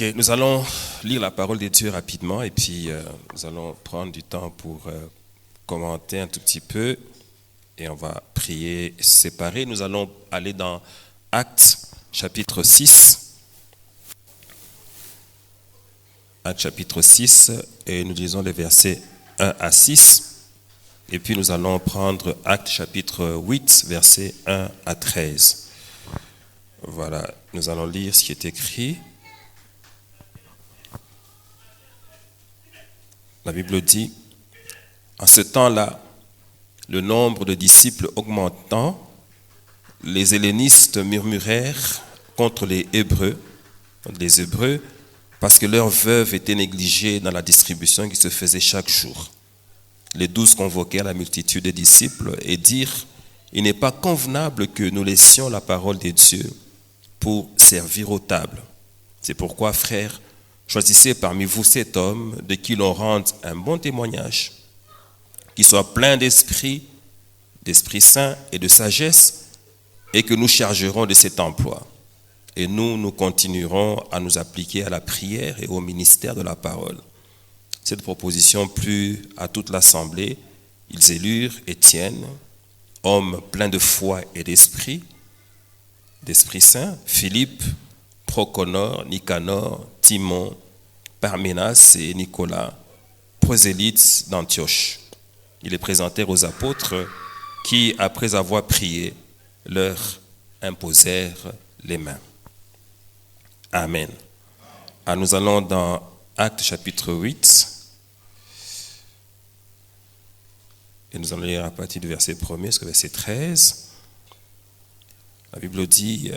Ok, nous allons lire la parole de Dieu rapidement et puis nous allons prendre du temps pour commenter un tout petit peu et on va prier séparé. Nous allons aller dans Actes chapitre 6. Actes chapitre 6 et nous lisons les versets 1 à 6. Et puis nous allons prendre Actes chapitre 8, versets 1 à 13. Voilà, nous allons lire ce qui est écrit. La Bible dit, en ce temps-là, le nombre de disciples augmentant, les hellénistes murmurèrent contre les Hébreux, parce que leurs veuves étaient négligées dans la distribution qui se faisait chaque jour. Les 12 convoquèrent la multitude des disciples et dirent, il n'est pas convenable que nous laissions la parole de Dieu pour servir aux tables. C'est pourquoi, frères, choisissez parmi vous 7 hommes de qui l'on rende un bon témoignage, qui soit plein d'esprit saint et de sagesse, et que nous chargerons de cet emploi. Et nous continuerons à nous appliquer à la prière et au ministère de la parole. Cette proposition plut à toute l'assemblée. Ils élurent Étienne, homme plein de foi et d'esprit saint, Philippe, Proconor, Nicanor, Timon, Parménas et Nicolas, prosélytes d'Antioche. Ils les présentèrent aux apôtres qui, après avoir prié, leur imposèrent les mains. Amen. Alors nous allons dans Actes chapitre 8 et nous allons lire à partir du verset 1er jusqu'au verset 13. La Bible dit...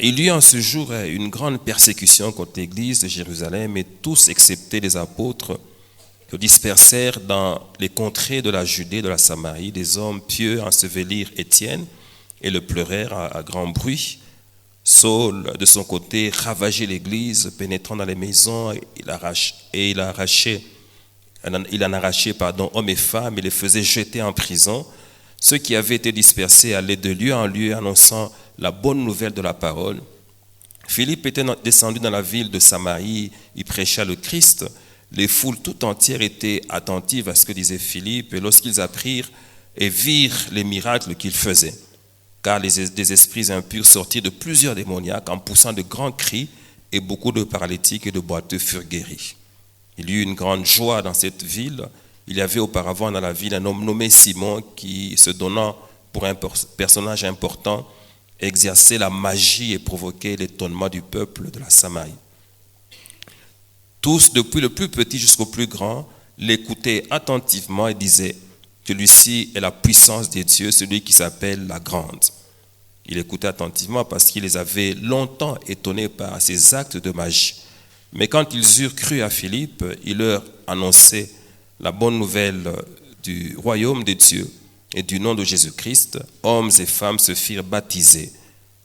Il y eut en ce jour une grande persécution contre l'église de Jérusalem et tous, excepté les apôtres, se dispersèrent dans les contrées de la Judée, de la Samarie. Des hommes pieux ensevelirent Étienne et le pleurèrent à grand bruit. Saul, de son côté, ravageait l'église, pénétrant dans les maisons, il en arrachait hommes et femmes et les faisait jeter en prison. Ceux qui avaient été dispersés allaient de lieu en lieu annonçant la bonne nouvelle de la parole. Philippe était descendu dans la ville de Samarie, il prêcha le Christ. Les foules tout entières étaient attentives à ce que disait Philippe, et lorsqu'ils apprirent et virent les miracles qu'il faisait, car des esprits impurs sortirent de plusieurs démoniaques en poussant de grands cris, et beaucoup de paralytiques et de boiteux furent guéris. Il y eut une grande joie dans cette ville. Il y avait auparavant dans la ville un homme nommé Simon qui, se donnant pour un personnage important, exerçait la magie et provoquait l'étonnement du peuple de la Samarie. Tous, depuis le plus petit jusqu'au plus grand, l'écoutaient attentivement et disaient, celui-ci est la puissance des dieux, celui qui s'appelle la grande. Il écoutait attentivement parce qu'il les avait longtemps étonnés par ses actes de magie. Mais quand ils eurent cru à Philippe, il leur annonçait la bonne nouvelle du royaume de Dieu et du nom de Jésus-Christ. Hommes et femmes se firent baptiser.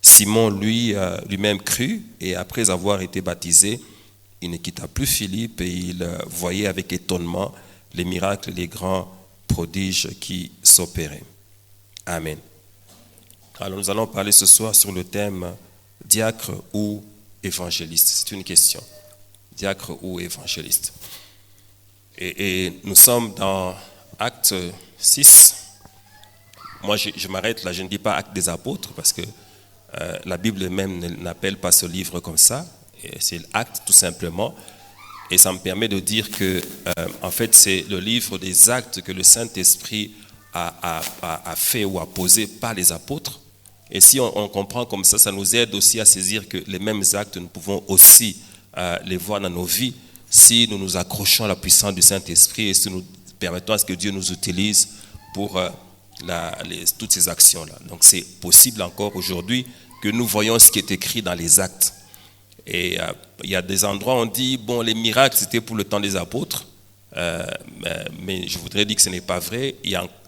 Simon, lui-même crut, et après avoir été baptisé, il ne quitta plus Philippe et il voyait avec étonnement les miracles et les grands prodiges qui s'opéraient. Amen. Alors nous allons parler ce soir sur le thème diacre ou évangéliste. C'est une question. Diacre ou évangéliste. Et nous sommes dans Acte 6. Moi, je m'arrête là, je ne dis pas Acte des apôtres parce que la Bible même n'appelle pas ce livre comme ça. C'est l'Acte tout simplement. Et ça me permet de dire que, en fait, c'est le livre des actes que le Saint-Esprit a fait ou a posé par les apôtres. Et si on comprend comme ça nous aide aussi à saisir que les mêmes actes, nous pouvons aussi les voir dans nos vies si nous nous accrochons à la puissance du Saint-Esprit et si nous permettons à ce que Dieu nous utilise pour toutes ces actions-là. Donc c'est possible encore aujourd'hui que nous voyons ce qui est écrit dans les actes. Et il y a des endroits où on dit, bon, les miracles c'était pour le temps des apôtres, mais je voudrais dire que ce n'est pas vrai.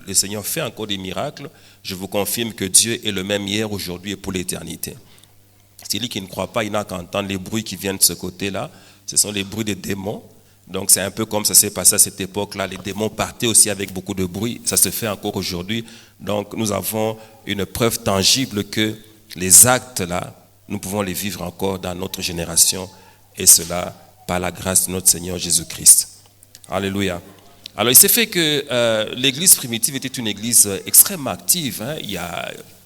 Le Seigneur fait encore des miracles. Je vous confirme que Dieu est le même hier, aujourd'hui et pour l'éternité. Celui qui ne croit pas, il n'a qu'à entendre les bruits qui viennent de ce côté-là. Ce sont les bruits des démons. Donc c'est un peu comme ça s'est passé à cette époque-là. Les démons partaient aussi avec beaucoup de bruit. Ça se fait encore aujourd'hui. Donc nous avons une preuve tangible que les actes là, nous pouvons les vivre encore dans notre génération. Et cela par la grâce de notre Seigneur Jésus-Christ. Alléluia. Alors il s'est fait que l'église primitive était une église extrêmement active.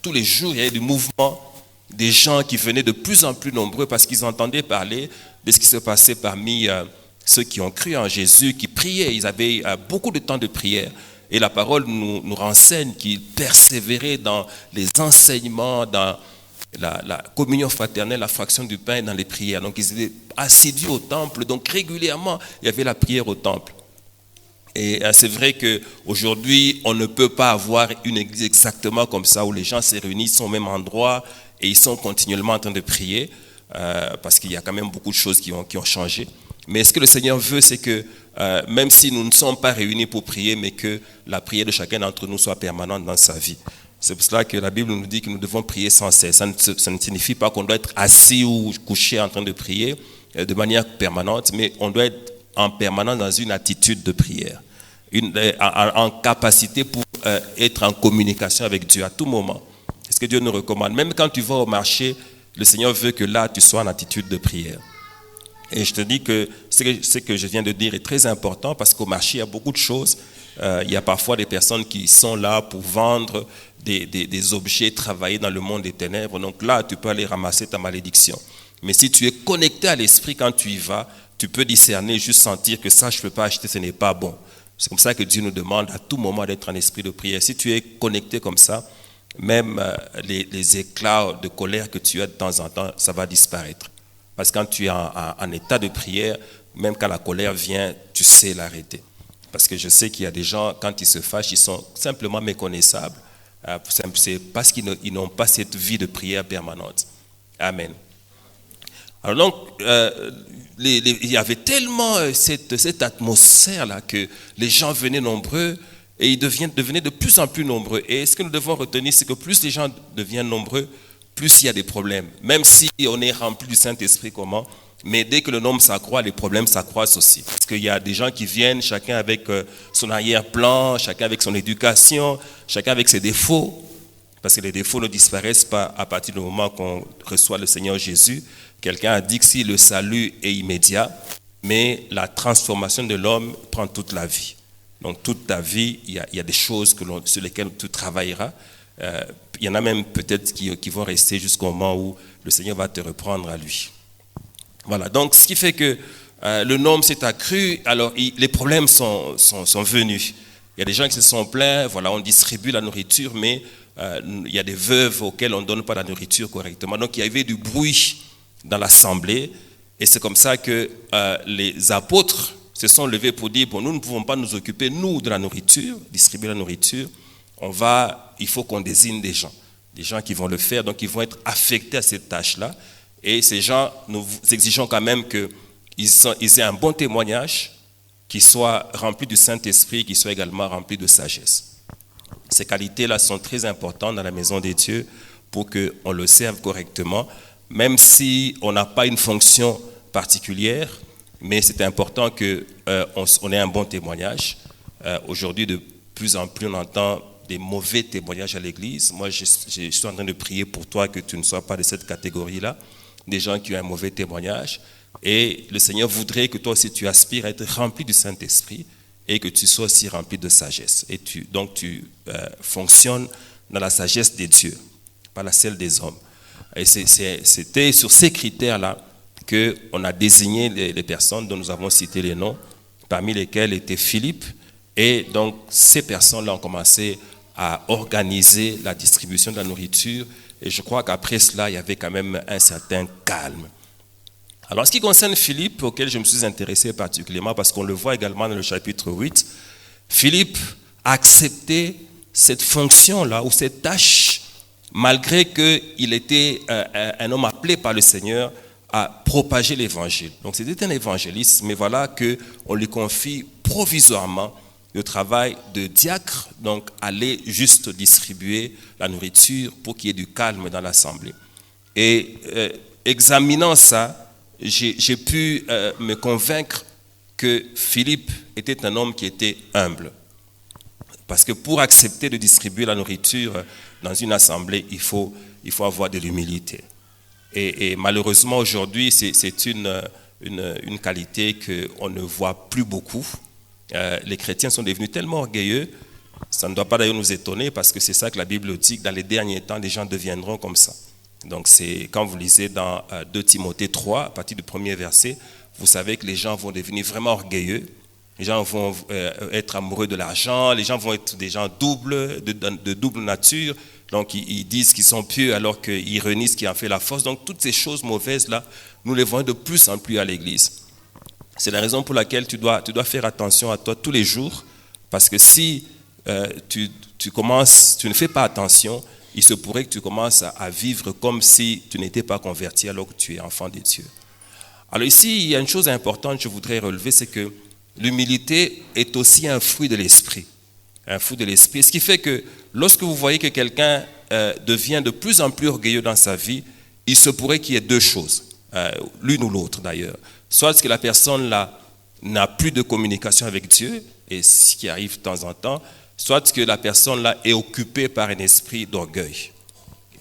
Tous les jours, il y avait du mouvement, des gens qui venaient de plus en plus nombreux parce qu'ils entendaient parler de ce qui se passait parmi ceux qui ont cru en Jésus, qui priaient. Ils avaient beaucoup de temps de prière. Et la parole nous renseigne qu'ils persévéraient dans les enseignements, dans la communion fraternelle, la fraction du pain, dans les prières. Donc ils étaient assidus au temple. Donc régulièrement, il y avait la prière au temple. Et c'est vrai qu'aujourd'hui, on ne peut pas avoir une église exactement comme ça, où les gens se réunissent au même endroit et ils sont continuellement en train de prier, parce qu'il y a quand même beaucoup de choses qui ont changé. Mais ce que le Seigneur veut, c'est que même si nous ne sommes pas réunis pour prier, mais que la prière de chacun d'entre nous soit permanente dans sa vie. C'est pour cela que la Bible nous dit que nous devons prier sans cesse. Ça ne signifie pas qu'on doit être assis ou couché en train de prier de manière permanente, mais on doit être en permanence dans une attitude de prière, en capacité pour être en communication avec Dieu à tout moment. C'est ce que Dieu nous recommande. Même quand tu vas au marché, le Seigneur veut que là, tu sois en attitude de prière. Et je te dis que ce que je viens de dire est très important parce qu'au marché, il y a beaucoup de choses. Il y a parfois des personnes qui sont là pour vendre des objets, travailler dans le monde des ténèbres. Donc là, tu peux aller ramasser ta malédiction. Mais si tu es connecté à l'esprit quand tu y vas, tu peux discerner, juste sentir que ça, je ne peux pas acheter, ce n'est pas bon. C'est comme ça que Dieu nous demande à tout moment d'être en esprit de prière. Si tu es connecté comme ça, même les éclats de colère que tu as de temps en temps, ça va disparaître. Parce que quand tu es en état de prière, même quand la colère vient, tu sais l'arrêter. Parce que je sais qu'il y a des gens, quand ils se fâchent, ils sont simplement méconnaissables. C'est parce qu'ils n'ont pas cette vie de prière permanente. Amen. Alors donc, il y avait tellement cette atmosphère-là que les gens venaient nombreux et ils devenaient de plus en plus nombreux. Et ce que nous devons retenir, c'est que plus les gens deviennent nombreux, plus il y a des problèmes. Même si on est rempli du Saint-Esprit, comment? Mais dès que le nombre s'accroît, les problèmes s'accroissent aussi. Parce qu'il y a des gens qui viennent, chacun avec son arrière-plan, chacun avec son éducation, chacun avec ses défauts. Parce que les défauts ne disparaissent pas à partir du moment qu'on reçoit le Seigneur Jésus. Quelqu'un a dit que si le salut est immédiat, mais la transformation de l'homme prend toute la vie. Donc toute ta vie, il y a des choses sur lesquelles tu travailleras. Il y en a même peut-être qui vont rester jusqu'au moment où le Seigneur va te reprendre à lui. Voilà, donc ce qui fait que le nombre s'est accru, alors les problèmes sont venus. Il y a des gens qui se sont plaints, voilà, on distribue la nourriture, mais il y a des veuves auxquelles on ne donne pas la nourriture correctement. Donc il y avait du bruit dans l'assemblée, et c'est comme ça que les apôtres se sont levés pour dire, bon, nous ne pouvons pas nous occuper, nous, de la nourriture, distribuer la nourriture, il faut qu'on désigne des gens qui vont le faire, donc ils vont être affectés à cette tâche-là, et ces gens, nous exigeons quand même qu'ils aient un bon témoignage, qu'ils soient remplis du Saint-Esprit, qu'ils soient également remplis de sagesse. Ces qualités-là sont très importantes dans la maison de Dieu pour qu'on le serve correctement, même si on n'a pas une fonction particulière, mais c'est important qu'on ait un bon témoignage. Aujourd'hui, de plus en plus, on entend des mauvais témoignages à l'église. Moi, je suis en train de prier pour toi que tu ne sois pas de cette catégorie-là, des gens qui ont un mauvais témoignage. Et le Seigneur voudrait que toi aussi tu aspires à être rempli du Saint-Esprit et que tu sois aussi rempli de sagesse. Et donc tu fonctionnes dans la sagesse des dieux, pas la celle des hommes. Et c'était sur ces critères-là qu'on a désigné les personnes dont nous avons cité les noms, parmi lesquels était Philippe. Et donc ces personnes-là ont commencé à organiser la distribution de la nourriture. Et je crois qu'après cela, il y avait quand même un certain calme. Alors, en ce qui concerne Philippe, auquel je me suis intéressé particulièrement, parce qu'on le voit également dans le chapitre 8, Philippe a accepté cette fonction-là, ou cette tâche, malgré qu'il était un homme appelé par le Seigneur à propager l'évangile. Donc, c'était un évangéliste, mais voilà qu'on lui confie provisoirement le travail de diacre, donc aller juste distribuer la nourriture pour qu'il y ait du calme dans l'assemblée. Et examinant ça, j'ai pu me convaincre que Philippe était un homme qui était humble. Parce que pour accepter de distribuer la nourriture dans une assemblée, il faut avoir de l'humilité. Et malheureusement, aujourd'hui, c'est une qualité qu'on ne voit plus beaucoup. Les chrétiens sont devenus tellement orgueilleux, ça ne doit pas d'ailleurs nous étonner, parce que c'est ça que la Bible dit, que dans les derniers temps, les gens deviendront comme ça. Donc, c'est quand vous lisez dans 2 Timothée 3, à partir du premier verset, vous savez que les gens vont devenir vraiment orgueilleux. Les gens vont être amoureux de l'argent, les gens vont être des gens de double nature. Donc, ils disent qu'ils sont pieux alors qu'ils renient ce qui en fait la force. Donc, toutes ces choses mauvaises-là, nous les voyons de plus en plus à l'Église. C'est la raison pour laquelle tu dois faire attention à toi tous les jours, parce que si tu ne fais pas attention, il se pourrait que tu commences à vivre comme si tu n'étais pas converti alors que tu es enfant de Dieu. Alors ici, il y a une chose importante que je voudrais relever, c'est que l'humilité est aussi un fruit de l'esprit. Un fruit de l'esprit. Ce qui fait que lorsque vous voyez que quelqu'un devient de plus en plus orgueilleux dans sa vie, il se pourrait qu'il y ait 2 choses, l'une ou l'autre d'ailleurs. Soit que la personne là n'a plus de communication avec Dieu, et ce qui arrive de temps en temps, soit que la personne là est occupée par un esprit d'orgueil.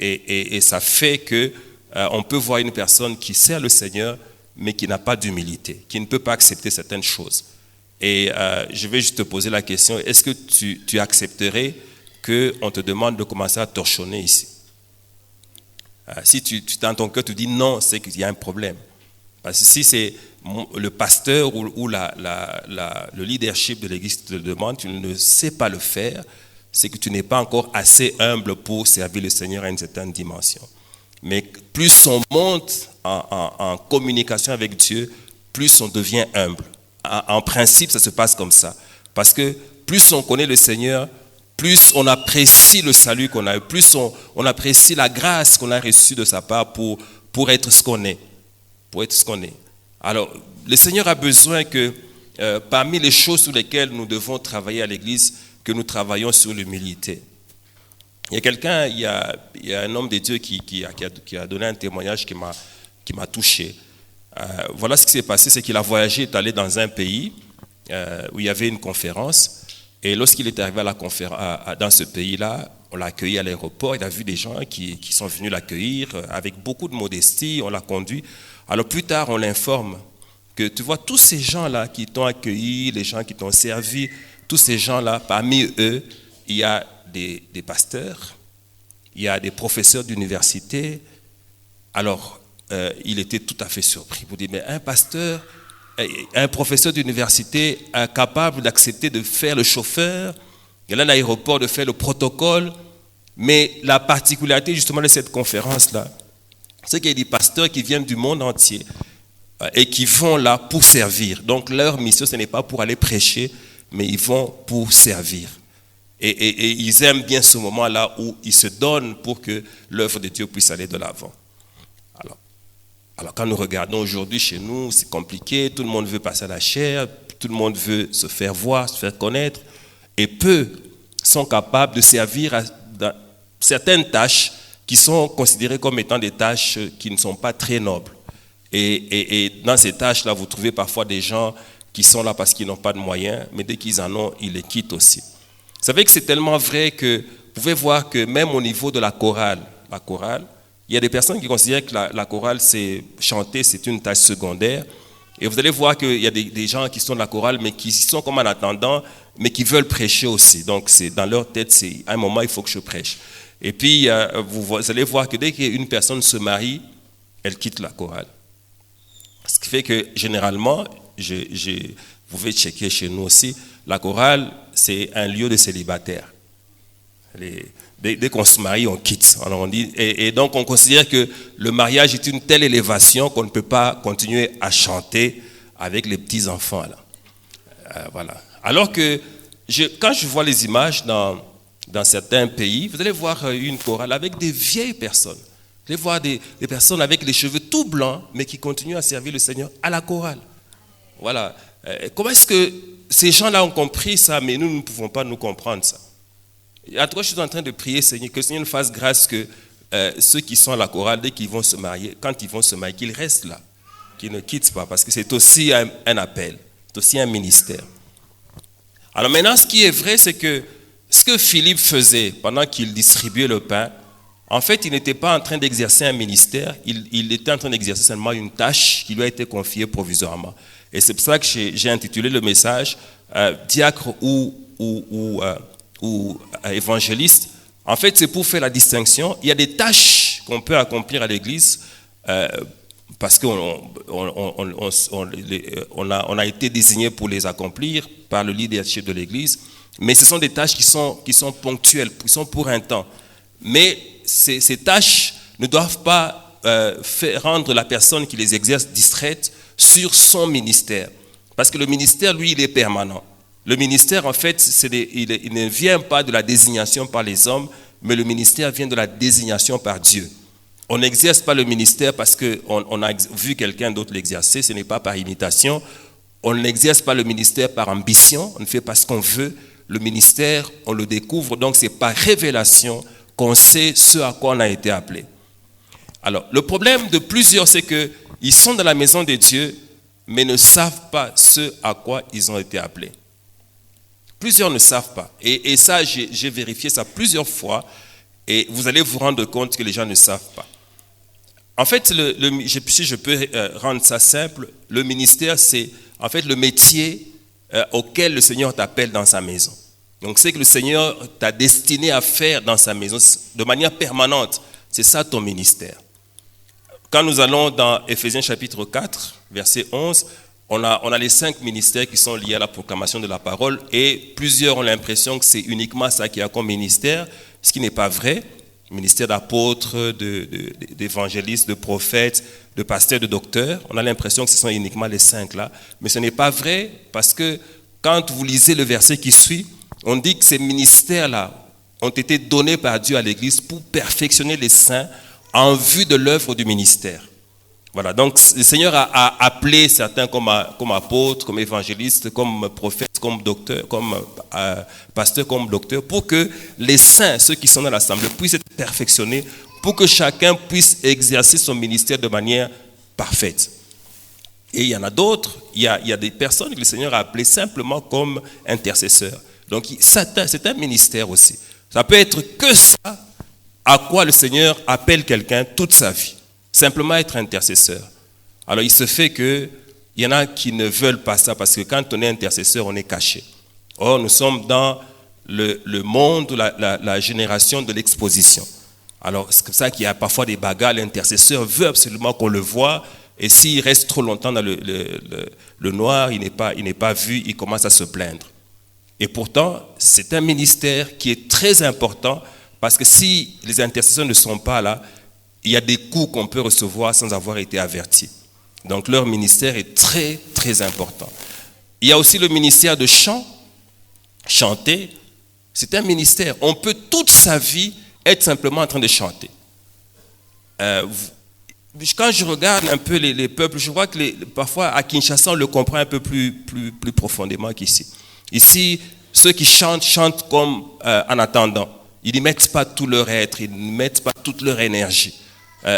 Et ça fait que on peut voir une personne qui sert le Seigneur, mais qui n'a pas d'humilité, qui ne peut pas accepter certaines choses. Et je vais juste te poser la question, est-ce que tu accepterais qu'on te demande de commencer à torchonner ici? Si dans ton cœur tu dis non, c'est qu'il y a un problème. Parce que si c'est le pasteur ou le leadership de l'église qui te le demande, tu ne sais pas le faire, c'est que tu n'es pas encore assez humble pour servir le Seigneur à une certaine dimension. Mais plus on monte en communication avec Dieu, plus on devient humble. En principe, ça se passe comme ça. Parce que plus on connaît le Seigneur, plus on apprécie le salut qu'on a, plus on apprécie la grâce qu'on a reçue de sa part pour être ce qu'on est. Pour être ce qu'on est. Alors, le Seigneur a besoin que, parmi les choses sur lesquelles nous devons travailler à l'Église, que nous travaillions sur l'humilité. Il y a quelqu'un, il y a un homme de Dieu qui a donné un témoignage qui m'a touché. Voilà ce qui s'est passé, c'est qu'il a voyagé, est allé dans un pays où il y avait une conférence. Et lorsqu'il est arrivé dans ce pays-là, on l'a accueilli à l'aéroport. Il a vu des gens qui sont venus l'accueillir avec beaucoup de modestie. On l'a conduit. Alors plus tard, on l'informe que tu vois tous ces gens-là qui t'ont accueilli, les gens qui t'ont servi, tous ces gens-là, parmi eux, il y a des pasteurs, il y a des professeurs d'université. Alors, il était tout à fait surpris. Vous dites, mais un professeur d'université incapable d'accepter de faire le chauffeur, il y a un aéroport de faire le protocole, mais la particularité justement de cette conférence-là, c'est qu'il y a des pasteurs qui viennent du monde entier et qui vont là pour servir. Donc leur mission, ce n'est pas pour aller prêcher, mais ils vont pour servir. Et ils aiment bien ce moment-là où ils se donnent pour que l'œuvre de Dieu puisse aller de l'avant. Alors quand nous regardons aujourd'hui chez nous, c'est compliqué, tout le monde veut passer à la chair, tout le monde veut se faire voir, se faire connaître, et peu sont capables de servir dans certaines tâches qui sont considérées comme étant des tâches qui ne sont pas très nobles. Et dans ces tâches-là, vous trouvez parfois des gens qui sont là parce qu'ils n'ont pas de moyens, mais dès qu'ils en ont, ils les quittent aussi. Vous savez que c'est tellement vrai que vous pouvez voir que même au niveau de la chorale, il y a des personnes qui considèrent que la chorale, chanter, c'est une tâche secondaire. Et vous allez voir qu'il y a des gens qui sont de la chorale, mais qui sont comme en attendant, mais qui veulent prêcher aussi. Donc, dans leur tête, c'est à un moment, il faut que je prêche. Et puis, vous allez voir que dès qu'une personne se marie, elle quitte la chorale. Ce qui fait que, généralement, vous pouvez checker chez nous aussi, la chorale, c'est un lieu de célibataire. Dès qu'on se marie, on quitte. Alors on dit, et donc on considère que le mariage est une telle élévation qu'on ne peut pas continuer à chanter avec les petits-enfants. Voilà. Alors que quand je vois les images dans certains pays, vous allez voir une chorale avec des vieilles personnes. Vous allez voir des personnes avec les cheveux tout blancs, mais qui continuent à servir le Seigneur à la chorale. Voilà. Comment est-ce que ces gens-là ont compris ça, mais nous ne pouvons pas nous comprendre ça? En tout cas, je suis en train de prier, Seigneur, que le Seigneur nous fasse grâce que ceux qui sont à la chorale, dès qu'ils vont se marier, quand ils vont se marier, qu'ils restent là, qu'ils ne quittent pas, parce que c'est aussi un appel. C'est aussi un ministère. Alors maintenant, ce qui est vrai, c'est que ce que Philippe faisait pendant qu'il distribuait le pain, en fait, il n'était pas en train d'exercer un ministère, il était en train d'exercer seulement une tâche qui lui a été confiée provisoirement. Et c'est pour ça que j'ai intitulé le message diacre ou évangéliste. En fait, c'est pour faire la distinction. Il y a des tâches qu'on peut accomplir à l'Église parce qu'on a été désigné pour les accomplir par le leadership de l'Église. Mais ce sont des tâches qui sont ponctuelles, qui sont pour un temps. Mais ces tâches ne doivent pas rendre la personne qui les exerce distraite sur son ministère. Parce que le ministère, lui, il est permanent. Le ministère, en fait, il ne vient pas de la désignation par les hommes, mais le ministère vient de la désignation par Dieu. On n'exerce pas le ministère parce qu'on a vu quelqu'un d'autre l'exercer, ce n'est pas par imitation. On n'exerce pas le ministère par ambition, on ne fait pas ce qu'on veut. Le ministère, on le découvre, donc c'est par révélation qu'on sait ce à quoi on a été appelé. Alors, le problème de plusieurs, c'est qu'ils sont dans la maison de Dieu, mais ne savent pas ce à quoi ils ont été appelés. Plusieurs ne savent pas. Et ça, j'ai vérifié ça plusieurs fois, et vous allez vous rendre compte que les gens ne savent pas. En fait, si je peux rendre ça simple, le ministère, c'est en fait le métier auquel le Seigneur t'appelle dans sa maison. Donc, c'est que le Seigneur t'a destiné à faire dans sa maison de manière permanente. C'est ça ton ministère. Quand nous allons dans Éphésiens chapitre 4, verset 11, on a les 5 ministères qui sont liés à la proclamation de la parole et plusieurs ont l'impression que c'est uniquement ça qui a comme ministère, ce qui n'est pas vrai. Ministère d'apôtre, d'évangéliste, de prophète, de pasteur, de docteur. On a l'impression que ce sont uniquement les 5 là. Mais ce n'est pas vrai parce que quand vous lisez le verset qui suit, on dit que ces ministères-là ont été donnés par Dieu à l'Église pour perfectionner les saints en vue de l'œuvre du ministère. Voilà, donc le Seigneur a appelé certains comme apôtres, comme évangélistes, comme prophètes, comme docteurs, comme pasteurs, comme docteurs, pour que les saints, ceux qui sont dans l'assemblée, puissent être perfectionnés, pour que chacun puisse exercer son ministère de manière parfaite. Et il y en a d'autres, il y a des personnes que le Seigneur a appelées simplement comme intercesseurs. Donc c'est un ministère aussi. Ça peut être que ça à quoi le Seigneur appelle quelqu'un toute sa vie. Simplement être intercesseur. Alors il se fait qu'il y en a qui ne veulent pas ça parce que quand on est intercesseur, on est caché. Or, nous sommes dans le monde, la génération de l'exposition. Alors c'est comme ça qu'il y a parfois des bagarres. L'intercesseur veut absolument qu'on le voie et s'il reste trop longtemps dans le noir, il n'est pas vu, il commence à se plaindre. Et pourtant, c'est un ministère qui est très important parce que si les intercesseurs ne sont pas là, il y a des coups qu'on peut recevoir sans avoir été averti. Donc leur ministère est très, très important. Il y a aussi le ministère de chant. Chanter, c'est un ministère. On peut toute sa vie être simplement en train de chanter. Quand je regarde un peu les peuples, je vois que parfois à Kinshasa, on le comprend un peu plus profondément qu'ici. Ici, ceux qui chantent comme en attendant. Ils n'y mettent pas tout leur être, ils n'y mettent pas toute leur énergie.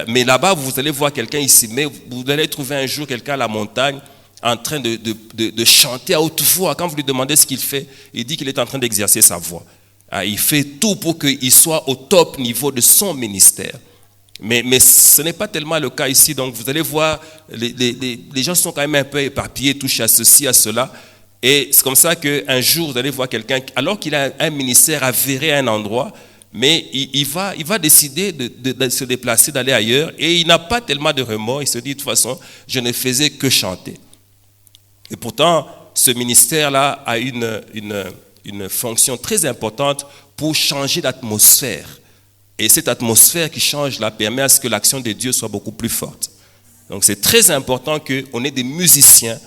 Mais là-bas, vous allez voir quelqu'un ici, mais vous allez trouver un jour quelqu'un à la montagne en train de chanter à haute voix. Quand vous lui demandez ce qu'il fait, il dit qu'il est en train d'exercer sa voix. Il fait tout pour qu'il soit au top niveau de son ministère. Mais ce n'est pas tellement le cas ici. Donc vous allez voir, les gens sont quand même un peu éparpillés, touchent à ceci, à cela. Et c'est comme ça qu'un jour, vous allez voir quelqu'un, alors qu'il a un ministère avéré à un endroit, mais il va décider de se déplacer, d'aller ailleurs, et il n'a pas tellement de remords, il se dit de toute façon, je ne faisais que chanter. Et pourtant, ce ministère-là a une fonction très importante pour changer l'atmosphère. Et cette atmosphère qui change là permet à ce que l'action de Dieu soit beaucoup plus forte. Donc c'est très important qu'on ait des musiciens,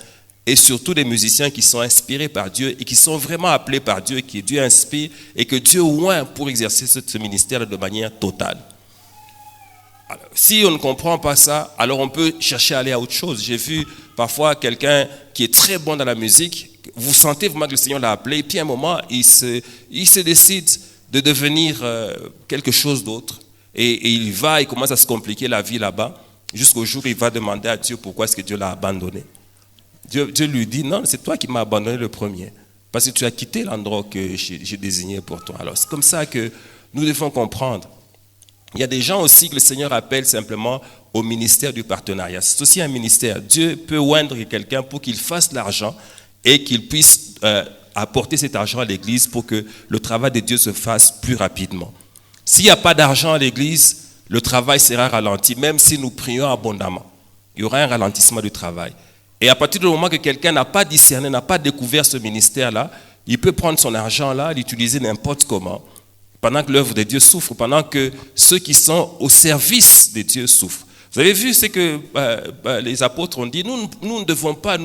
et surtout des musiciens qui sont inspirés par Dieu et qui sont vraiment appelés par Dieu, que Dieu inspire et que Dieu oint pour exercer ce ministère de manière totale. Alors, si on ne comprend pas ça, alors on peut chercher à aller à autre chose. J'ai vu parfois quelqu'un qui est très bon dans la musique, vous sentez vraiment que le Seigneur l'a appelé, et puis à un moment, il se décide de devenir quelque chose d'autre. Et il commence à se compliquer la vie là-bas, jusqu'au jour où il va demander à Dieu pourquoi est-ce que Dieu l'a abandonné. Dieu lui dit, non, c'est toi qui m'as abandonné le premier. Parce que tu as quitté l'endroit que j'ai désigné pour toi. Alors c'est comme ça que nous devons comprendre. Il y a des gens aussi que le Seigneur appelle simplement au ministère du partenariat. C'est aussi un ministère. Dieu peut oindre quelqu'un pour qu'il fasse l'argent et qu'il puisse apporter cet argent à l'église pour que le travail de Dieu se fasse plus rapidement. S'il n'y a pas d'argent à l'église, le travail sera ralenti, même si nous prions abondamment. Il y aura un ralentissement du travail. Et à partir du moment que quelqu'un n'a pas discerné, n'a pas découvert ce ministère-là, il peut prendre son argent-là, l'utiliser n'importe comment, pendant que l'œuvre de Dieu souffre, pendant que ceux qui sont au service de Dieu souffrent. Vous avez vu ce que les apôtres ont dit, nous ne devons pas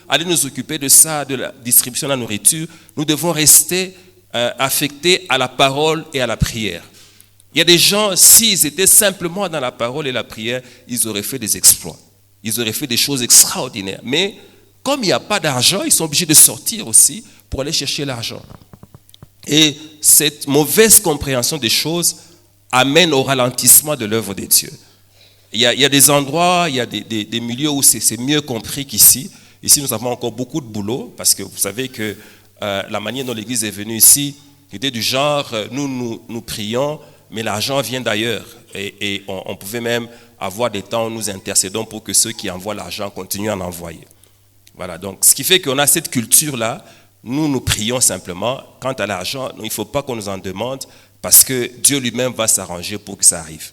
aller nous occuper de ça, de la distribution de la nourriture, nous devons rester affectés à la parole et à la prière. Il y a des gens, s'ils étaient simplement dans la parole et la prière, ils auraient fait des exploits, ils auraient fait des choses extraordinaires. Mais comme il n'y a pas d'argent, ils sont obligés de sortir aussi pour aller chercher l'argent. Et cette mauvaise compréhension des choses amène au ralentissement de l'œuvre de Dieu. Il y a des endroits, il y a des milieux où c'est mieux compris qu'ici. Ici, nous avons encore beaucoup de boulot parce que vous savez que la manière dont l'Église est venue ici était du genre, nous prions, mais l'argent vient d'ailleurs. Et on pouvait même avoir des temps où nous intercédons pour que ceux qui envoient l'argent continuent à en envoyer. Voilà, donc ce qui fait qu'on a cette culture-là. Nous prions simplement. Quant à l'argent, il ne faut pas qu'on nous en demande parce que Dieu lui-même va s'arranger pour que ça arrive.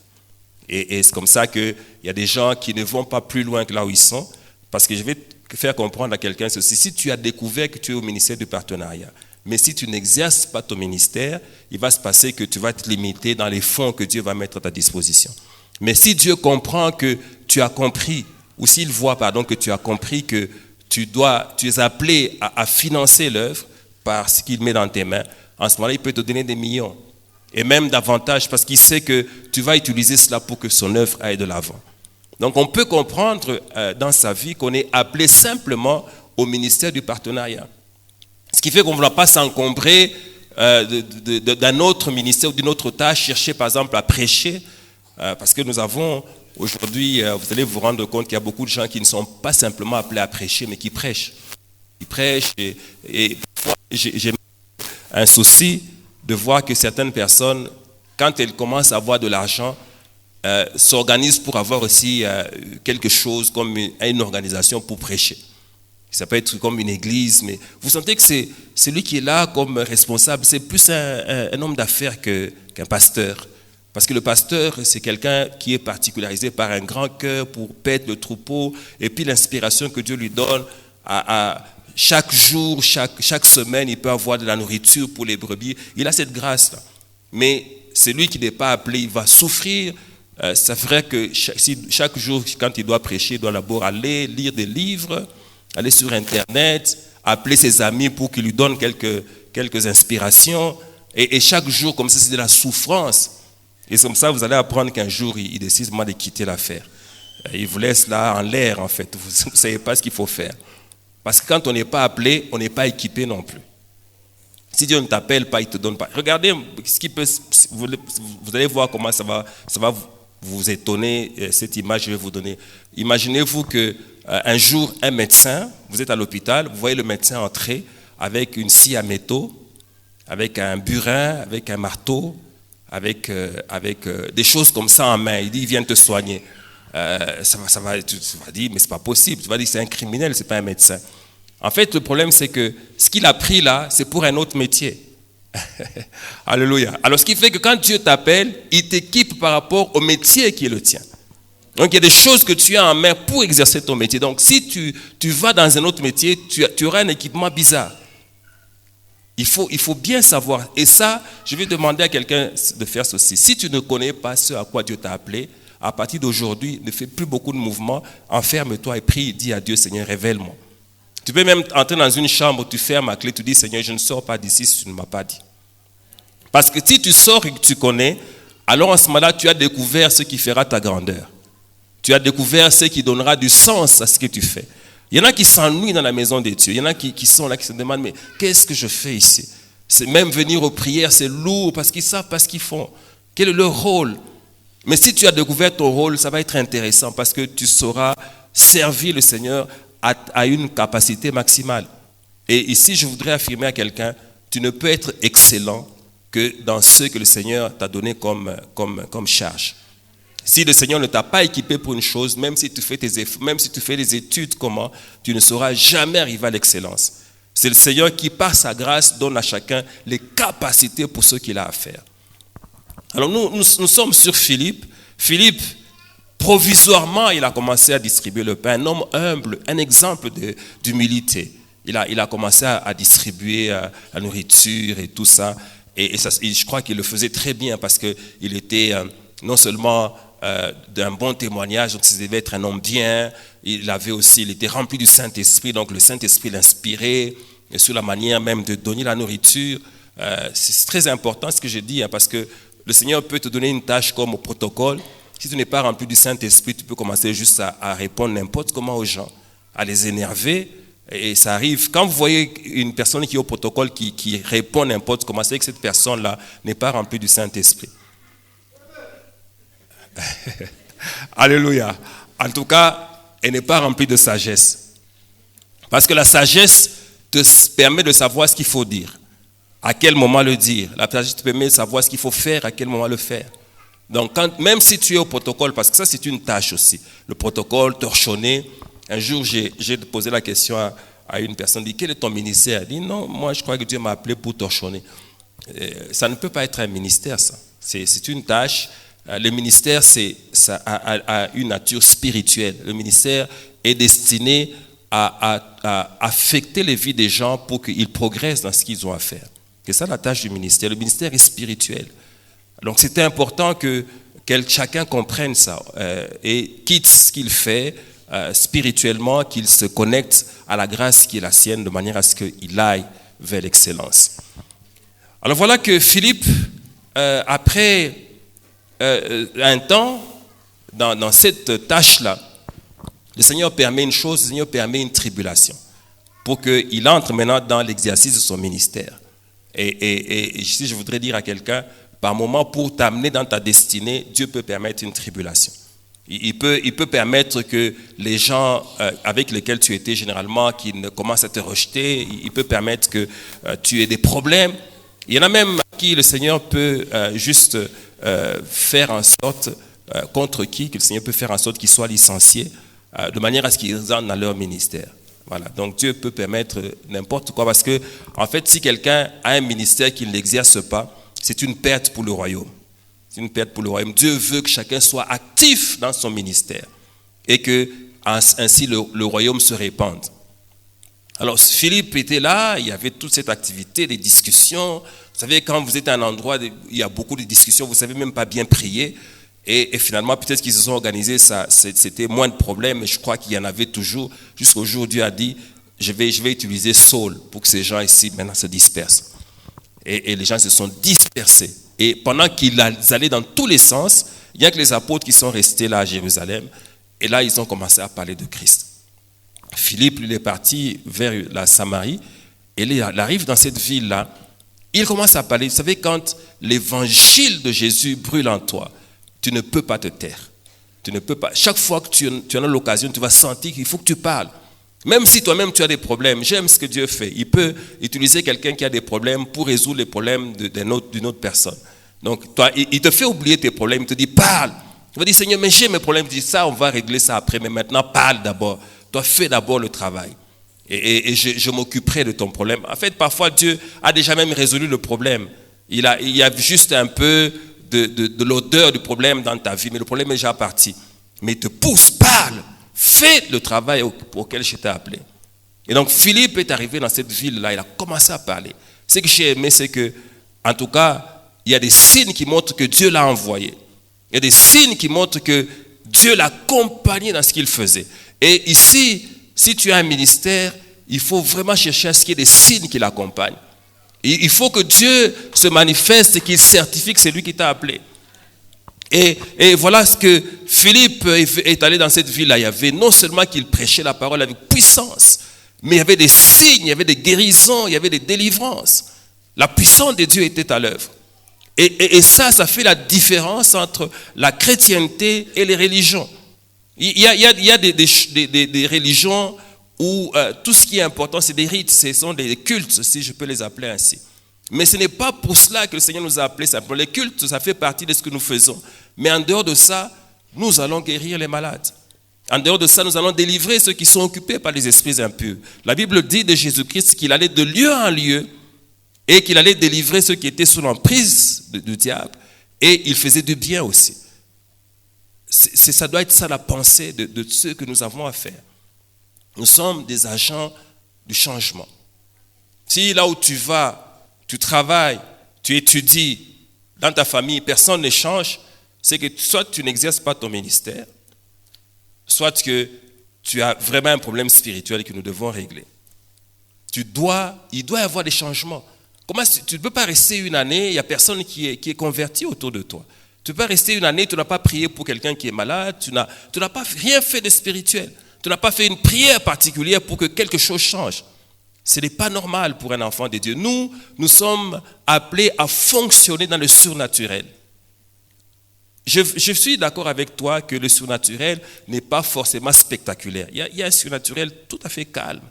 Et c'est comme ça qu'il y a des gens qui ne vont pas plus loin que là où ils sont. Parce que je vais faire comprendre à quelqu'un ceci. Si tu as découvert que tu es au ministère du partenariat, mais si tu n'exerces pas ton ministère, il va se passer que tu vas être limité dans les fonds que Dieu va mettre à ta disposition. Mais si Dieu comprend que tu as compris, ou s'il voit, que tu as compris que tu es appelé à financer l'œuvre par ce qu'il met dans tes mains, en ce moment-là, il peut te donner des millions. Et même davantage, parce qu'il sait que tu vas utiliser cela pour que son œuvre aille de l'avant. Donc on peut comprendre dans sa vie qu'on est appelé simplement au ministère du partenariat. Ce qui fait qu'on ne va pas s'encombrer d'un autre ministère ou d'une autre tâche, chercher par exemple à prêcher, parce que nous avons aujourd'hui, vous allez vous rendre compte qu'il y a beaucoup de gens qui ne sont pas simplement appelés à prêcher, mais qui prêchent. Ils prêchent et parfois, j'ai un souci de voir que certaines personnes, quand elles commencent à avoir de l'argent, s'organisent pour avoir aussi quelque chose comme une organisation pour prêcher. Ça peut être comme une église, mais vous sentez que c'est celui qui est là comme responsable, c'est plus un homme d'affaires qu'un pasteur. Parce que le pasteur, c'est quelqu'un qui est particularisé par un grand cœur pour paître le troupeau, et puis l'inspiration que Dieu lui donne à chaque jour, chaque semaine, il peut avoir de la nourriture pour les brebis. Il a cette grâce-là. Mais celui qui n'est pas appelé, il va souffrir. Ça ferait que chaque jour, quand il doit prêcher, il doit d'abord aller lire des livres, aller sur Internet, appeler ses amis pour qu'ils lui donnent quelques inspirations. Et chaque jour, comme ça, c'est de la souffrance. Et comme ça, vous allez apprendre qu'un jour, il décide de quitter l'affaire. Il vous laisse là en l'air, en fait. Vous ne savez pas ce qu'il faut faire. Parce que quand on n'est pas appelé, on n'est pas équipé non plus. Si Dieu ne t'appelle pas, il ne te donne pas. Regardez, vous allez voir comment ça va vous étonner, cette image que je vais vous donner. Imaginez-vous qu'un jour, un médecin, vous êtes à l'hôpital, vous voyez le médecin entrer avec une scie à métaux, avec un burin, avec un marteau, avec des choses comme ça en main. Il dit, il vient te soigner. Tu vas dire, mais c'est pas possible. Tu vas dire, c'est un criminel, c'est pas un médecin. En fait, le problème, c'est que ce qu'il a pris là, c'est pour un autre métier. Alléluia. Alors, ce qui fait que quand Dieu t'appelle, il t'équipe par rapport au métier qui est le tien. Donc, il y a des choses que tu as en main pour exercer ton métier. Donc, si tu vas dans un autre métier, tu auras un équipement bizarre. Il faut bien savoir. Et ça, je vais demander à quelqu'un de faire ceci. Si tu ne connais pas ce à quoi Dieu t'a appelé, à partir d'aujourd'hui, ne fais plus beaucoup de mouvements, enferme-toi et prie, dis à Dieu, Seigneur, révèle-moi. Tu peux même entrer dans une chambre, tu fermes la clé, tu dis, Seigneur, je ne sors pas d'ici si tu ne m'as pas dit. Parce que si tu sors et que tu connais, alors en ce moment-là, tu as découvert ce qui fera ta grandeur. Tu as découvert ce qui donnera du sens à ce que tu fais. Il y en a qui s'ennuient dans la maison de Dieu. Il y en a qui sont là, qui se demandent, mais qu'est-ce que je fais ici? C'est même venir aux prières, c'est lourd parce qu'ils savent pas ce qu'ils font. Quel est leur rôle? Mais si tu as découvert ton rôle, ça va être intéressant parce que tu sauras servir le Seigneur à une capacité maximale. Et ici, je voudrais affirmer à quelqu'un, tu ne peux être excellent que dans ce que le Seigneur t'a donné comme charge. Si le Seigneur ne t'a pas équipé pour une chose, même si tu fais des études, comment, tu ne sauras jamais arriver à l'excellence. C'est le Seigneur qui, par sa grâce, donne à chacun les capacités pour ce qu'il a à faire. Alors nous sommes sur Philippe. Philippe, provisoirement, il a commencé à distribuer le pain. Un homme humble, un exemple d'humilité. Il a commencé à distribuer la nourriture et tout ça. Et je crois qu'il le faisait très bien parce qu'il était non seulement d'un bon témoignage, donc il devait être un homme bien. Il était rempli du Saint-Esprit, donc le Saint-Esprit l'inspirait sur la manière même de donner la nourriture. C'est très important ce que je dis, parce que le Seigneur peut te donner une tâche comme au protocole. Si tu n'es pas rempli du Saint-Esprit, tu peux commencer juste à répondre n'importe comment aux gens, à les énerver. Et ça arrive. Quand vous voyez une personne qui est au protocole, qui répond n'importe comment, c'est que cette personne-là n'est pas remplie du Saint-Esprit. Alléluia. En tout cas, elle n'est pas remplie de sagesse. Parce que la sagesse te permet de savoir ce qu'il faut dire, à quel moment le dire. La sagesse te permet de savoir ce qu'il faut faire, à quel moment le faire. Donc, même si tu es au protocole, parce que ça c'est une tâche aussi, le protocole, torchonner. Un jour, j'ai posé la question à une personne, dit, quel est ton ministère? Elle dit, non, moi je crois que Dieu m'a appelé pour torchonner. Ça ne peut pas être un ministère, ça. C'est une tâche. Le ministère, ça a une nature spirituelle. Le ministère est destiné à affecter les vies des gens pour qu'ils progressent dans ce qu'ils ont à faire. C'est ça la tâche du ministère. Le ministère est spirituel. Donc c'était important que chacun comprenne ça et quitte ce qu'il fait spirituellement, qu'il se connecte à la grâce qui est la sienne de manière à ce qu'il aille vers l'excellence. Alors voilà que Philippe, après un temps, dans cette tâche-là, le Seigneur permet une chose, le Seigneur permet une tribulation pour qu'il entre maintenant dans l'exercice de son ministère. Et ici, je voudrais dire à quelqu'un, par moment, pour t'amener dans ta destinée, Dieu peut permettre une tribulation. Il peut permettre que les gens avec lesquels tu étais généralement, qui commencent à te rejeter, il peut permettre que tu aies des problèmes. Il y en a même à qui le Seigneur peut juste faire en sorte, contre qui que le Seigneur peut faire en sorte qu'ils soient licenciés, de manière à ce qu'ils rentrent dans leur ministère. Voilà. Donc Dieu peut permettre n'importe quoi, parce que en fait, si quelqu'un a un ministère qu'il n'exerce pas, c'est une perte pour le royaume. C'est une perte pour le royaume. Dieu veut que chacun soit actif dans son ministère et que ainsi le royaume se répande. Alors Philippe était là, il y avait toute cette activité, des discussions. Vous savez, quand vous êtes à un endroit, il y a beaucoup de discussions, vous ne savez même pas bien prier. Et finalement, peut-être qu'ils se sont organisés, c'était moins de problèmes, mais je crois qu'il y en avait toujours. Jusqu'au jour où Dieu a dit, je vais utiliser Saul pour que ces gens ici maintenant se dispersent. Et les gens se sont dispersés. Et pendant qu'ils allaient dans tous les sens, il n'y a que les apôtres qui sont restés là à Jérusalem. Et là, ils ont commencé à parler de Christ. Philippe, il est parti vers la Samarie. Et il arrive dans cette ville-là. Il commence à parler. Vous savez, quand l'évangile de Jésus brûle en toi, tu ne peux pas te taire. Tu ne peux pas. Chaque fois que tu en as l'occasion, tu vas sentir qu'il faut que tu parles. Même si toi-même tu as des problèmes, j'aime ce que Dieu fait. Il peut utiliser quelqu'un qui a des problèmes pour résoudre les problèmes d'une autre personne. Donc, toi, il te fait oublier tes problèmes, il te dit parle. Tu vas dire Seigneur, mais j'ai mes problèmes. Tu dis ça, on va régler ça après, mais maintenant parle d'abord. Toi, fais d'abord le travail. Et je m'occuperai de ton problème. En fait, parfois, Dieu a déjà même résolu le problème. Il y a juste un peu de l'odeur du problème dans ta vie, mais le problème est déjà parti. Mais il te pousse, parle. Fais le travail auquel je t'ai appelé. Et donc Philippe est arrivé dans cette ville-là, il a commencé à parler. Ce que j'ai aimé, c'est que, en tout cas, il y a des signes qui montrent que Dieu l'a envoyé. Il y a des signes qui montrent que Dieu l'accompagnait dans ce qu'il faisait. Et ici, si tu as un ministère, il faut vraiment chercher à ce qu'il y ait des signes qui l'accompagnent. Il faut que Dieu se manifeste et qu'il certifie que c'est lui qui t'a appelé. Et voilà ce que Philippe est allé dans cette ville-là. Il y avait non seulement qu'il prêchait la parole avec puissance, mais il y avait des signes, il y avait des guérisons, il y avait des délivrances. La puissance de Dieu était à l'œuvre. Et ça fait la différence entre la chrétienté et les religions. Il y a des religions où tout ce qui est important, c'est des rites, ce sont des cultes, si je peux les appeler ainsi. Mais ce n'est pas pour cela que le Seigneur nous a appelés simplement. Les cultes, ça fait partie de ce que nous faisons. Mais en dehors de ça, nous allons guérir les malades. En dehors de ça, nous allons délivrer ceux qui sont occupés par les esprits impurs. La Bible dit de Jésus-Christ qu'il allait de lieu en lieu et qu'il allait délivrer ceux qui étaient sous l'emprise du diable. Et il faisait du bien aussi. Ça doit être ça la pensée de ce que nous avons à faire. Nous sommes des agents du changement. Si là où tu vas, tu travailles, tu étudies, dans ta famille, personne ne change, c'est que soit tu n'exerces pas ton ministère, soit que tu as vraiment un problème spirituel que nous devons régler. Il doit y avoir des changements. Tu ne peux pas rester une année, il n'y a personne qui est converti autour de toi. Tu ne peux pas rester une année, tu n'as pas prié pour quelqu'un qui est malade, tu n'as pas rien fait de spirituel. Tu n'as pas fait une prière particulière pour que quelque chose change. Ce n'est pas normal pour un enfant de Dieu. Nous sommes appelés à fonctionner dans le surnaturel. Je suis d'accord avec toi que le surnaturel n'est pas forcément spectaculaire. Il y a un surnaturel tout à fait calme.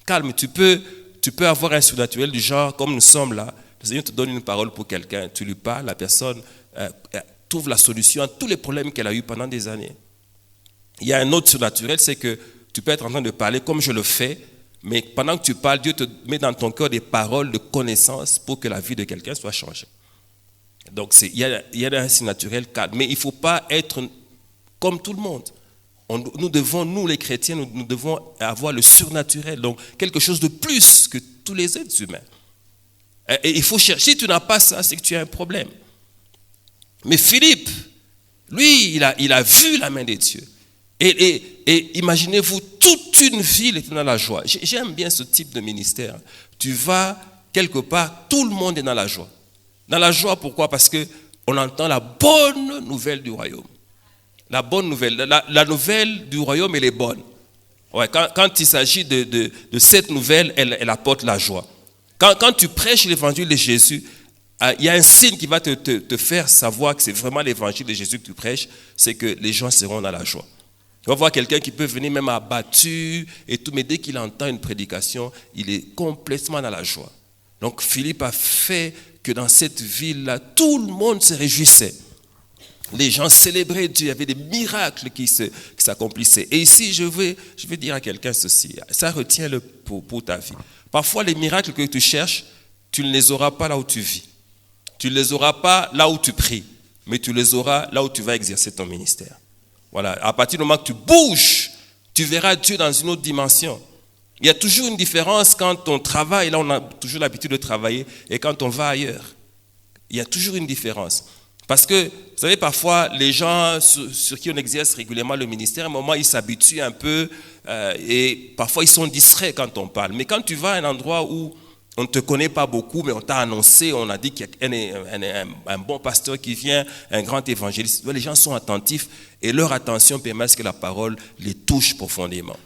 Calme, tu peux avoir un surnaturel du genre, comme nous sommes là, le Seigneur te donne une parole pour quelqu'un, tu lui parles, la personne trouve la solution à tous les problèmes qu'elle a eus pendant des années. Il y a un autre surnaturel, c'est que tu peux être en train de parler comme je le fais, mais pendant que tu parles, Dieu te met dans ton cœur des paroles de connaissance pour que la vie de quelqu'un soit changée. Donc il y a un surnaturel calme, mais il ne faut pas être comme tout le monde. Nous les chrétiens, nous devons avoir le surnaturel, donc quelque chose de plus que tous les êtres humains. Et il faut chercher, si tu n'as pas ça, c'est que tu as un problème. Mais Philippe, lui, il a vu la main de Dieu. Et imaginez-vous, toute une ville est dans la joie. J'aime bien ce type de ministère. Tu vas quelque part, tout le monde est dans la joie. Dans la joie, pourquoi? Parce qu'on entend la bonne nouvelle du royaume. La bonne nouvelle. La nouvelle du royaume, elle est bonne. Ouais, quand il s'agit de cette nouvelle, elle apporte la joie. Quand tu prêches l'évangile de Jésus, il y a un signe qui va te faire savoir que c'est vraiment l'évangile de Jésus que tu prêches, c'est que les gens seront dans la joie. Tu vas voir quelqu'un qui peut venir même abattu et tout, mais dès qu'il entend une prédication, il est complètement dans la joie. Donc Philippe a fait que dans cette ville-là, tout le monde se réjouissait. Les gens célébraient Dieu, il y avait des miracles qui s'accomplissaient. Et ici, je vais dire à quelqu'un ceci, ça retiens-le pour ta vie. Parfois, les miracles que tu cherches, tu ne les auras pas là où tu vis. Tu ne les auras pas là où tu pries, mais tu les auras là où tu vas exercer ton ministère. Voilà. À partir du moment que tu bouges, tu verras Dieu dans une autre dimension. Il y a toujours une différence quand on travaille, là on a toujours l'habitude de travailler, et quand on va ailleurs. Il y a toujours une différence. Parce que, vous savez, parfois, les gens sur qui on exerce régulièrement le ministère, à un moment, ils s'habituent un peu, et parfois, ils sont distraits quand on parle. Mais quand tu vas à un endroit où on ne te connaît pas beaucoup, mais on t'a annoncé, on a dit qu'il y a un bon pasteur qui vient, un grand évangéliste, les gens sont attentifs, et leur attention permet à ce que la parole les touche profondément.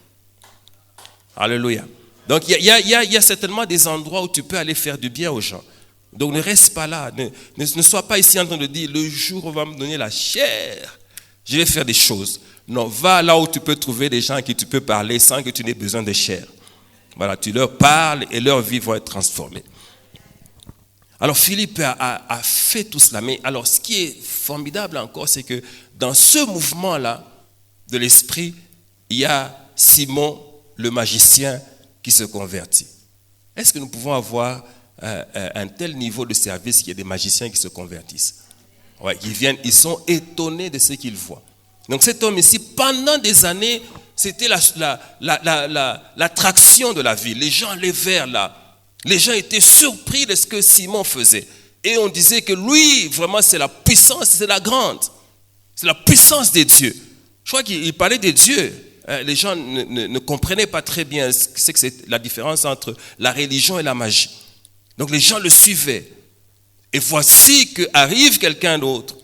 Alléluia. Donc, il y a certainement des endroits où tu peux aller faire du bien aux gens. Donc, ne reste pas là. Ne sois pas ici en train de dire, le jour où on va me donner la chair, je vais faire des choses. Non, va là où tu peux trouver des gens à qui tu peux parler sans que tu n'aies besoin de chair. Voilà, tu leur parles et leur vie va être transformée. Alors, Philippe a fait tout cela. Mais alors, ce qui est formidable encore, c'est que dans ce mouvement-là de l'esprit, il y a Simon, le magicien, qui se convertit. Est-ce que nous pouvons avoir un tel niveau de service qu'il y a des magiciens qui se convertissent? Ouais, ils sont étonnés de ce qu'ils voient. Donc cet homme ici, pendant des années, c'était l'attraction de la ville. Les gens allaient vers là. Les gens étaient surpris de ce que Simon faisait. Et on disait que lui, vraiment, c'est la puissance, c'est la grande. C'est la puissance des dieux. Je crois qu'il parlait des dieux. Les gens ne comprenaient pas très bien ce que c'est la différence entre la religion et la magie. Donc les gens le suivaient. Et voici qu'arrive quelqu'un d'autre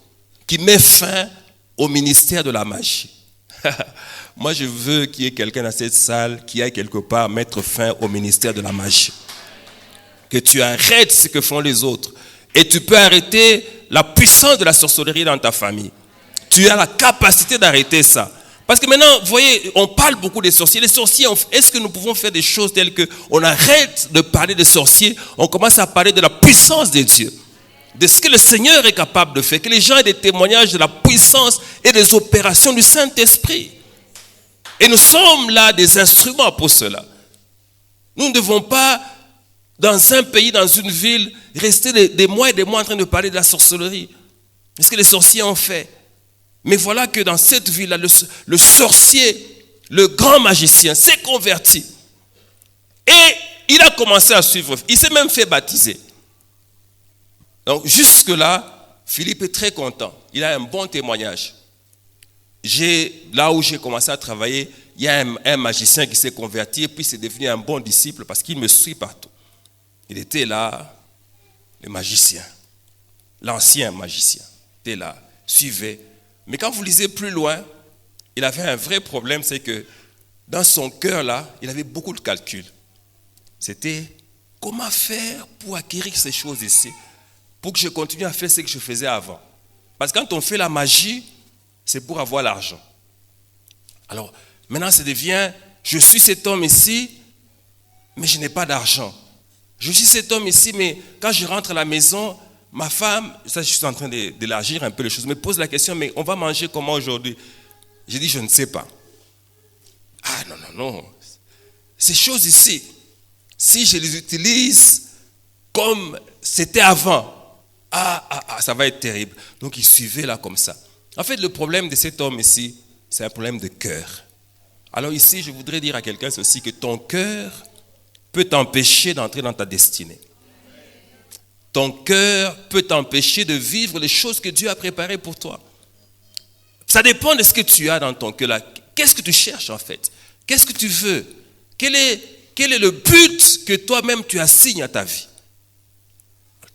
qui met fin au ministère de la magie. Moi, je veux qu'il y ait quelqu'un dans cette salle qui aille quelque part mettre fin au ministère de la magie. Que tu arrêtes ce que font les autres. Et tu peux arrêter la puissance de la sorcellerie dans ta famille. Tu as la capacité d'arrêter ça. Parce que maintenant, vous voyez, on parle beaucoup des sorciers. Les sorciers, est-ce que nous pouvons faire des choses telles qu'on arrête de parler des sorciers, on commence à parler de la puissance de Dieu, de ce que le Seigneur est capable de faire, que les gens aient des témoignages de la puissance et des opérations du Saint-Esprit. Et nous sommes là des instruments pour cela. Nous ne devons pas, dans un pays, dans une ville, rester des mois et des mois en train de parler de la sorcellerie. C'est ce que les sorciers ont fait. Mais voilà que dans cette ville-là, le sorcier, le grand magicien, s'est converti. Et il a commencé à suivre. Il s'est même fait baptiser. Donc jusque-là, Philippe est très content. Il a un bon témoignage. Là où j'ai commencé à travailler, il y a un magicien qui s'est converti et puis c'est devenu un bon disciple parce qu'il me suit partout. Il était là, le magicien, l'ancien magicien, était là, suivait. Mais quand vous lisez plus loin, il avait un vrai problème, c'est que dans son cœur là, il avait beaucoup de calculs. C'était comment faire pour acquérir ces choses ici, pour que je continue à faire ce que je faisais avant. Parce que quand on fait la magie, c'est pour avoir l'argent. Alors, maintenant, ça devient, je suis cet homme ici, mais je n'ai pas d'argent. Je suis cet homme ici, mais quand je rentre à la maison, ma femme, ça je suis en train d'élargir un peu les choses, me pose la question, mais on va manger comment aujourd'hui? J'ai dit, je ne sais pas. Ah non. Ces choses ici, si je les utilise comme c'était avant, ça va être terrible. Donc il suivait là comme ça. En fait, le problème de cet homme ici, c'est un problème de cœur. Alors ici, je voudrais dire à quelqu'un ceci, que ton cœur peut t'empêcher d'entrer dans ta destinée. Ton cœur peut t'empêcher de vivre les choses que Dieu a préparées pour toi. Ça dépend de ce que tu as dans ton cœur là. Qu'est-ce que tu cherches en fait? Qu'est-ce que tu veux? Quel est le but que toi-même tu assignes à ta vie?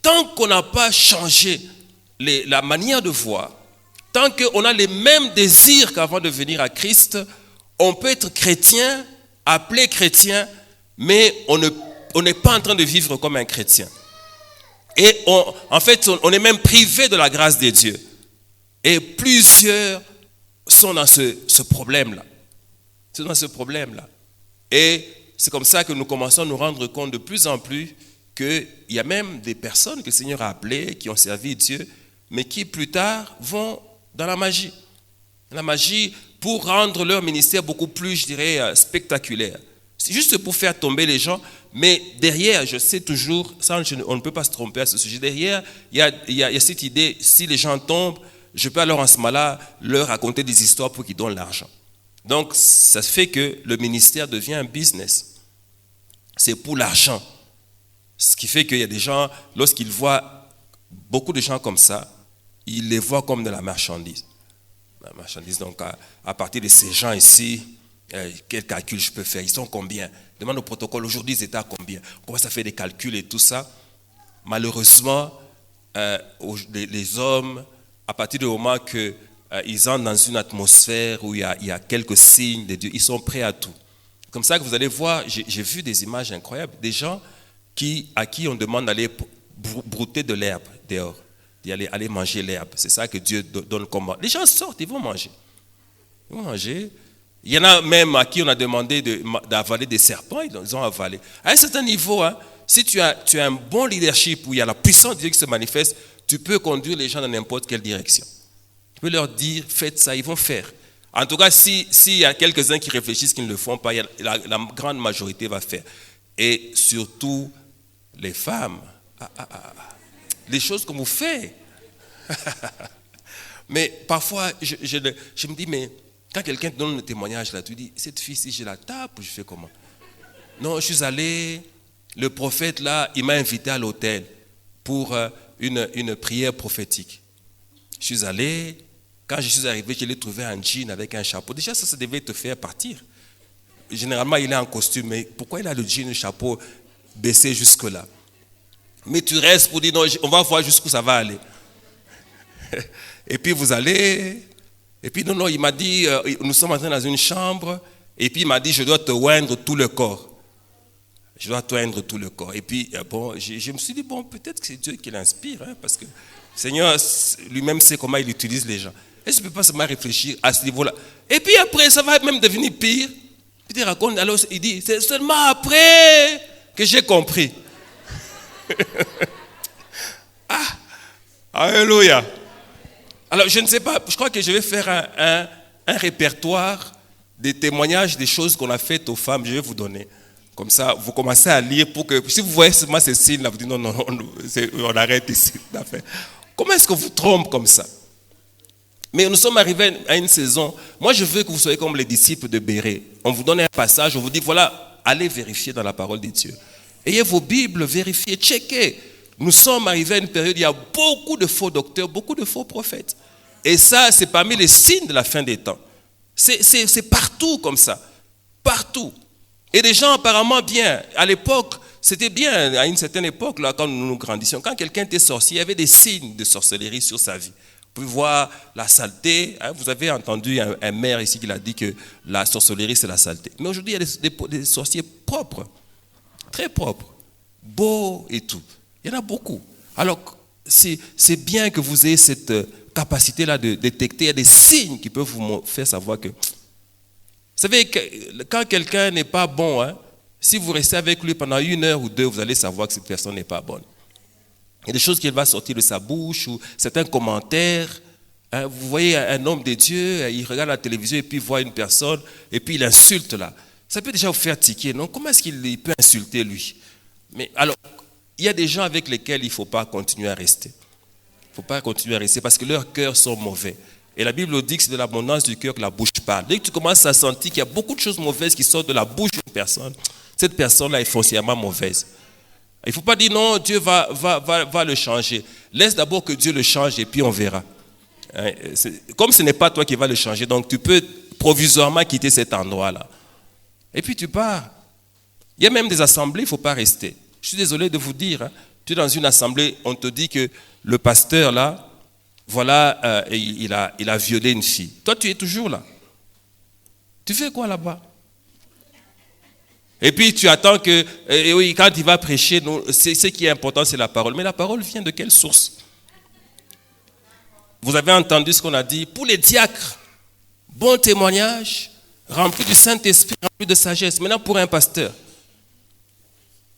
Tant qu'on n'a pas changé la manière de voir, tant qu'on a les mêmes désirs qu'avant de venir à Christ, on peut être chrétien, appelé chrétien, mais on n'est pas en train de vivre comme un chrétien. Et en fait, on est même privé de la grâce de Dieu. Et plusieurs sont dans ce problème-là. C'est dans ce problème-là. Et c'est comme ça que nous commençons à nous rendre compte de plus en plus qu'il y a même des personnes que le Seigneur a appelées, qui ont servi Dieu, mais qui plus tard vont dans la magie. La magie pour rendre leur ministère beaucoup plus, je dirais, spectaculaire. C'est juste pour faire tomber les gens, mais derrière, je sais toujours, ça, on ne peut pas se tromper à ce sujet, derrière, il y a cette idée, si les gens tombent, je peux alors en ce moment-là leur raconter des histoires pour qu'ils donnent l'argent. Donc, ça fait que le ministère devient un business. C'est pour l'argent. Ce qui fait qu'il y a des gens, lorsqu'ils voient beaucoup de gens comme ça, ils les voient comme de la marchandise. La marchandise, donc à partir de ces gens ici, quel calcul je peux faire? Ils sont combien? Demande au protocole, aujourd'hui ils étaient à combien? On commence à faire des calculs et tout ça. Malheureusement, les hommes, à partir du moment qu'ils entrent dans une atmosphère où il y a quelques signes de Dieu, ils sont prêts à tout. Comme ça que vous allez voir, j'ai vu des images incroyables, des gens à qui on demande d'aller brouter de l'herbe dehors, d'aller manger l'herbe. C'est ça que Dieu donne comme... Les gens sortent, ils vont manger. Ils vont manger. Il y en a même à qui on a demandé d'avaler des serpents, ils ont avalé. À un certain niveau, si tu as un bon leadership où il y a la puissance de Dieu qui se manifeste, tu peux conduire les gens dans n'importe quelle direction. Tu peux leur dire, faites ça, ils vont faire. En tout cas, s'il y a quelques-uns qui réfléchissent qu'ils ne le font pas, la grande majorité va faire. Et surtout, les femmes, les choses que vous faites. Mais parfois, je me dis, mais quand quelqu'un te donne le témoignage là, tu dis, cette fille-ci, je la tape ou je fais comment? Non, je suis allé, le prophète là, il m'a invité à l'hôtel pour une prière prophétique. Je suis allé, quand je suis arrivé, je l'ai trouvé en jean avec un chapeau. Déjà, ça devait te faire partir. Généralement, il est en costume, mais pourquoi il a le jean, le chapeau baissé jusque-là? Mais tu restes pour dire, non, on va voir jusqu'où ça va aller. Et puis vous allez, et puis non, il m'a dit, nous sommes entrés dans une chambre, et puis il m'a dit, je dois te oindre tout le corps. Je dois te oindre tout le corps. Et puis, bon, je me suis dit, bon, peut-être que c'est Dieu qui l'inspire, parce que le Seigneur lui-même sait comment il utilise les gens. Est-ce que tu ne peux pas seulement réfléchir à ce niveau-là? Et puis après, ça va même devenir pire. Puis il raconte, alors il dit, c'est seulement après que j'ai compris. Ah, alléluia. Alors je ne sais pas, je crois que je vais faire un répertoire des témoignages des choses qu'on a faites aux femmes, je vais vous donner. Comme ça, vous commencez à lire pour que, si vous voyez seulement ces signes-là, vous dites non, on arrête ici. Comment est-ce que vous trompez comme ça? Mais nous sommes arrivés à une saison, moi je veux que vous soyez comme les disciples de Bérée. On vous donne un passage, on vous dit voilà, allez vérifier dans la parole de Dieu. Ayez vos Bibles, vérifiez, checkez. Nous sommes arrivés à une période où il y a beaucoup de faux docteurs, beaucoup de faux prophètes. Et ça, c'est parmi les signes de la fin des temps. C'est partout comme ça. Partout. Et des gens apparemment bien. À l'époque, c'était bien, à une certaine époque, là, quand nous grandissions, quand quelqu'un était sorcier, il y avait des signes de sorcellerie sur sa vie. Vous pouvez voir la saleté. Hein, vous avez entendu un maire ici qui a dit que la sorcellerie, c'est la saleté. Mais aujourd'hui, il y a des sorciers propres. Très propres. Beaux et tout. Il y en a beaucoup. Alors, c'est bien que vous ayez cette capacité-là de détecter. Il y a des signes qui peuvent vous faire savoir que... Vous savez, quand quelqu'un n'est pas bon, hein, si vous restez avec lui pendant 1 heure ou 2, vous allez savoir que cette personne n'est pas bonne. Il y a des choses qui vont sortir de sa bouche ou certains commentaires. Hein, vous voyez un homme de Dieu, il regarde la télévision et puis il voit une personne et puis il insulte là. Ça peut déjà vous faire tiquer, non? Comment est-ce qu'il peut insulter lui? Mais alors, il y a des gens avec lesquels il ne faut pas continuer à rester. Il ne faut pas continuer à rester parce que leurs cœurs sont mauvais. Et la Bible dit que c'est de l'abondance du cœur que la bouche parle. Dès que tu commences à sentir qu'il y a beaucoup de choses mauvaises qui sortent de la bouche d'une personne, cette personne-là est foncièrement mauvaise. Il ne faut pas dire non, Dieu va le changer. Laisse d'abord que Dieu le change et puis on verra. Comme ce n'est pas toi qui vas le changer, donc tu peux provisoirement quitter cet endroit-là. Et puis tu pars. Il y a même des assemblées, il ne faut pas rester. Je suis désolé de vous dire, hein, tu es dans une assemblée, on te dit que le pasteur là, voilà, il a violé une fille. Toi, tu es toujours là. Tu fais quoi là-bas? Et puis, tu attends que, oui, quand il va prêcher, ce qui est important, c'est la parole. Mais la parole vient de quelle source? Vous avez entendu ce qu'on a dit? Pour les diacres, bon témoignage, rempli du Saint-Esprit, rempli de sagesse. Maintenant, pour un pasteur,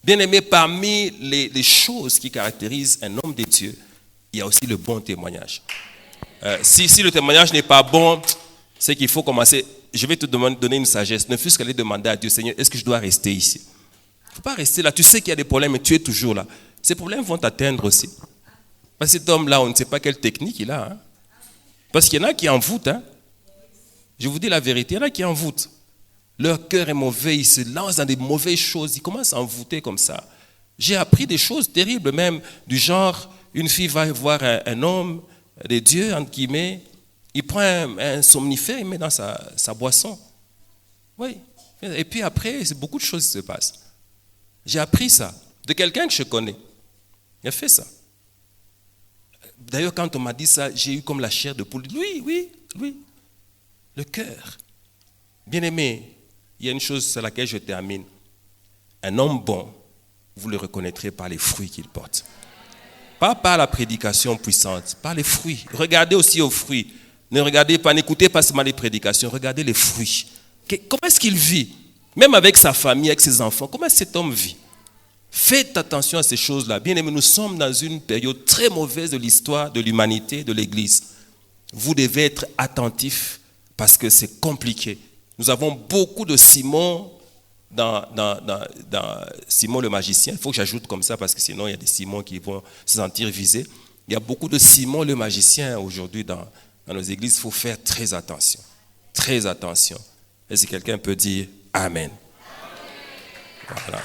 bien aimé, parmi les choses qui caractérisent un homme de Dieu, il y a aussi le bon témoignage. Si le témoignage n'est pas bon, c'est qu'il faut commencer. Je vais te donner une sagesse. Ne fût-ce qu'aller demander à Dieu, Seigneur, est-ce que je dois rester ici? Il ne faut pas rester là. Tu sais qu'il y a des problèmes, mais tu es toujours là. Ces problèmes vont t'atteindre aussi. Parce que cet homme-là, on ne sait pas quelle technique il a. Hein? Parce qu'il y en a qui envoûtent. Hein? Je vous dis la vérité, il y en a qui envoûtent. Leur cœur est mauvais, ils se lancent dans des mauvaises choses. Ils commencent à envoûter comme ça. J'ai appris des choses terribles même, du genre... Une fille va voir un homme de Dieu, entre guillemets, il prend un somnifère, il met dans sa boisson. Oui. Et puis après, beaucoup de choses se passent. J'ai appris ça de quelqu'un que je connais. Il a fait ça. D'ailleurs, quand on m'a dit ça, j'ai eu comme la chair de poule. Oui. Le cœur. Bien aimé, il y a une chose sur laquelle je termine. Un homme bon, vous le reconnaîtrez par les fruits qu'il porte. Pas par la prédication puissante, par les fruits. Regardez aussi aux fruits. Ne regardez pas, n'écoutez pas seulement les prédications, regardez les fruits. Comment est-ce qu'il vit? Même avec sa famille, avec ses enfants, comment est-ce que cet homme vit? Faites attention à ces choses-là. Bien aimés, nous sommes dans une période très mauvaise de l'histoire de l'humanité, de l'Église. Vous devez être attentifs parce que c'est compliqué. Nous avons beaucoup de Simon dans Simon le magicien. Il faut que j'ajoute comme ça parce que sinon il y a des Simons qui vont se sentir visés. Il y a beaucoup de Simon le magicien aujourd'hui dans nos églises. Il faut faire très attention. Très attention. Et si quelqu'un peut dire Amen. Voilà.